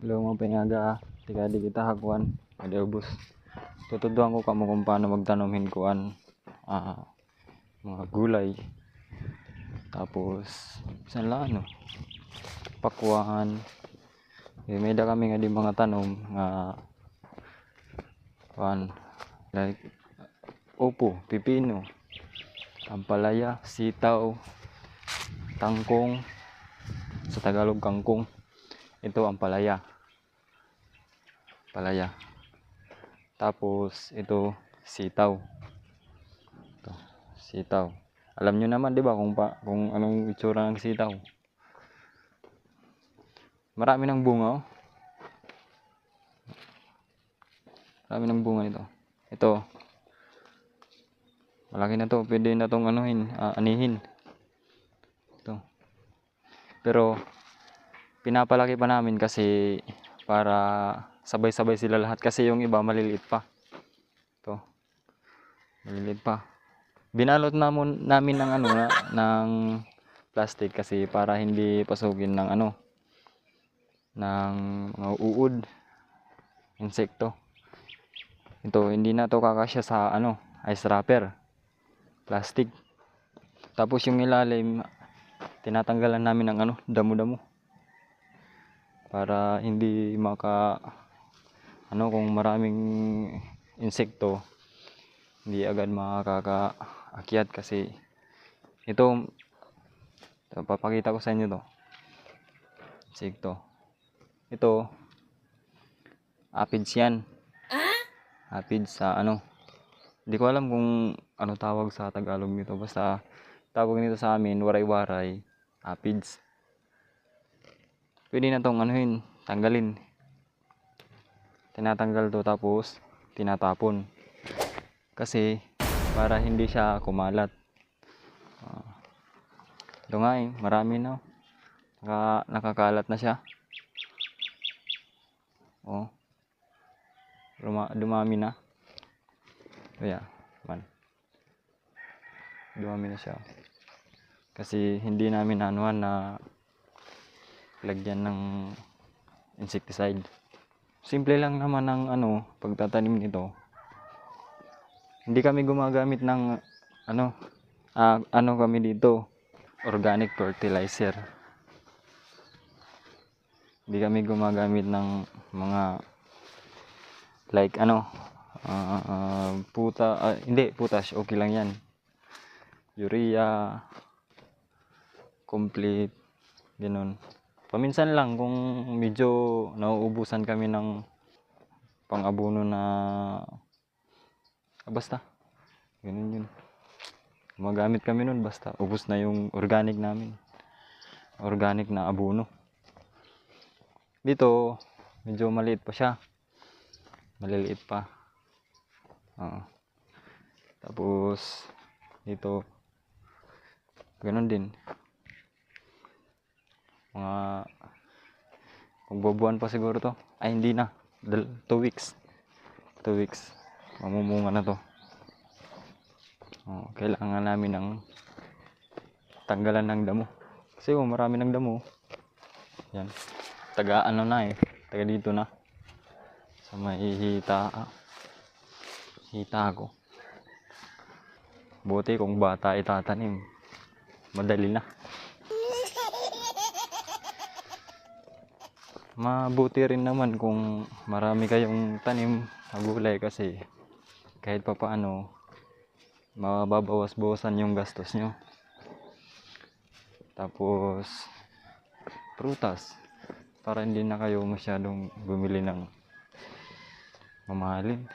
Hello mga pinyaga, tika di kita hakuan, ada ubos. Tutuduan ko kamo kung paano magtanomhin kuan mga gulay. Tapos saan lang ano, pakuan. May da kami nga di mga tanom nga kuan like upo, pipino, ampalaya, sitaw, tangkong, sa Tagalog kangkong. Ito ang palaya. Tapos ito sitaw. Ito, sitaw. Alam nyo naman 'di ba kung anong itsura ng sitaw. Marami ng bunga oh. Marami ng bunga nito. Ito. Malaki na to, pwede na tong anihin. Ito. Pero pinapalaki pa namin kasi para sabay-sabay sila lahat kasi yung iba maliliit pa. Ito. Maliliit pa. Binalot namin ng ng plastic kasi para hindi pasukin ng ng mga uod, insekto. Ito hindi na to kakasya sa ice wrapper, plastic. Tapos yung ilalim tinatanggalan namin ng damo-damo para hindi kung maraming insekto hindi agad makakaakyat kasi ito papakita ko sa inyo to insekto. Ito aphids yan. Aphids sa hindi ko alam kung ano tawag sa Tagalog nito, basta tawag nito sa amin waray-waray, aphids. Pwede na tong tanggalin. Tinatanggal to tapos tinatapon kasi para hindi siya kumalat. Ito nga marami na. Nakakalat na siya. Oh. Dumami na. Kaya, dumami na siya. Kasi hindi namin na lagyan ng insecticide. Simple lang naman ang pagtatanim nito. Hindi kami gumagamit ng kami dito, organic fertilizer. Hindi kami gumagamit ng mga like potash, okay lang yan. Urea, complete, ganun. Paminsan lang kung medyo nauubusan kami ng pang-abono na basta ganun yun. Gumagamit kami nun basta ubos na yung organic namin. Organic na abono. Dito medyo maliit pa siya. Maliliit pa. Tapos dito ganun din. Kung bubuan pa siguro to. Ay hindi na. 2 weeks. 2 weeks. Mamumunga na to. Kailangan namin ng tanggalan ng damo. Kasi marami ng damo. Yan. Taga dito na. Sa may hita ko. Buti kung bata itatanim. Madali na. Mabuti rin naman kung marami kayong tanim na gulay kasi kahit papaano mababawas-bawasan yung gastos nyo. Tapos prutas para hindi na kayo masyadong bumili ng mamahalin.